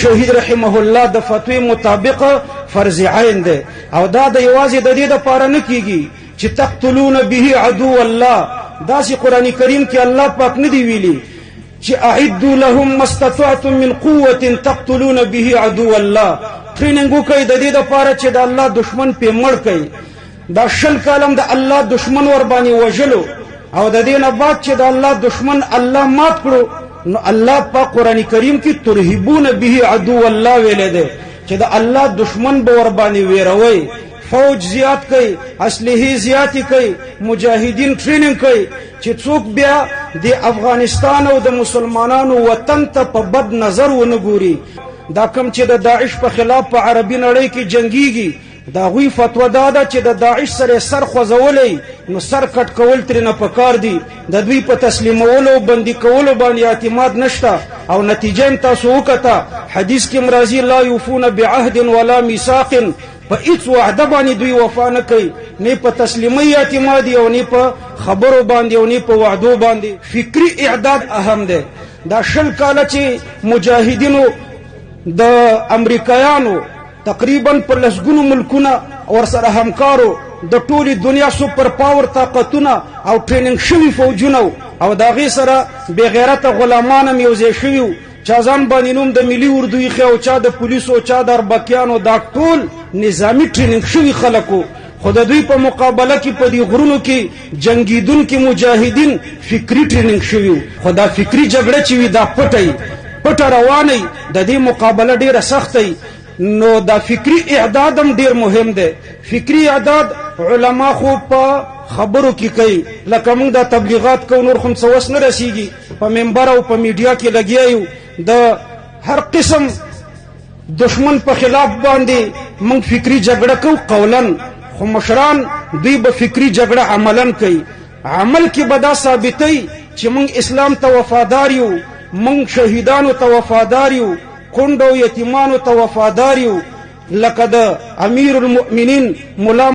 شهید رحمه الله د فتوی مطابق فرض عین ده او دا د یوازې د دې لپاره نه کیږي چې تقتلون به عدو الله. دا چې قران کریم کې الله پاک نه دی ویلي چې اعدوا لهم ما استطعتم من قوه تقتلون به عدو الله. ټریننګ وکړئ د دې لپاره چې د الله دشمن په مړ کړي. دا شل کلم د الله دشمن ور باندې وجلو او د دې نه بعد چې د الله دشمن الله مات کړو نو الله په قران کریم کې ترهبون به عدو الله ویل دی چې د الله دشمن به ور باندې ویروي. فوج زیات کوي، اسلحه زیات کوي، مجاهدین ټریننګ کوي چې څوک بیا د افغانستان او د مسلمانانو وطن ته په بد نظر ونه ګوري. دا کوم چې د داعش په خلاف په عربي نړۍ کې جنگيږي دا غوی فتوا دادا چې د داعش سره سر خوځولې نو سر کټ کول ترنه پکار دي. د دوی په تسلیمولو بندي کولو باندې اعتماد نشته او نتیجه تاسو وکړه. حدیث کې مرضی لا یوفون بعهد ولا میثاق، په هیڅ وعده باندې دوی وفا نه کوي، نه په تسلیمي اعتماد او نه په خبرو باندې او نه په وعدو باندې. فکری اعداد اهم ده. دا شل کاله چې مجاهدینو د امریکایانو تقریبا پر لسګونو ملکونه ور سره همکارو د ټولي دنیا سپر پاور طاقتونه او ټریننګ شوی فوجونه او دا غي سره بے غیرت غلامان میوزي شوی چا ځان باندې نوم د ملي اردوی خو چا د پولیسو چا د اربکیانو دا ټول نظامی ټریننګ شوی خلکو. خود دوی په مقابله کې په دې غرونو کې جنگیدونکو مجاهدین فکری ټریننګ شوی. خدا فکری جګړه چې وي دا پټه روانه د دې مقابله ډیره سختي. نو دا فکری اعداد هم ډیر مهم دی. فکری اعداد علما خو په خبرو کې کوي، لکه موږ د تبلیغات کو نور خو څوس نه رسیږي په منبر او په میډیا کې لګیایو د هر قسم دشمن په خلاف باندې موږ فکری جګړه کو قولن، خو مشران دوی به فکری جګړه عملاً کوي. عمل کې به دا ثابتوي چې موږ اسلام ته وفادار یو، موږ شهیدانو ته وفادار یو، کونډو یتیمانو ته وفادار یو، لکه د امیر المؤمنین مولا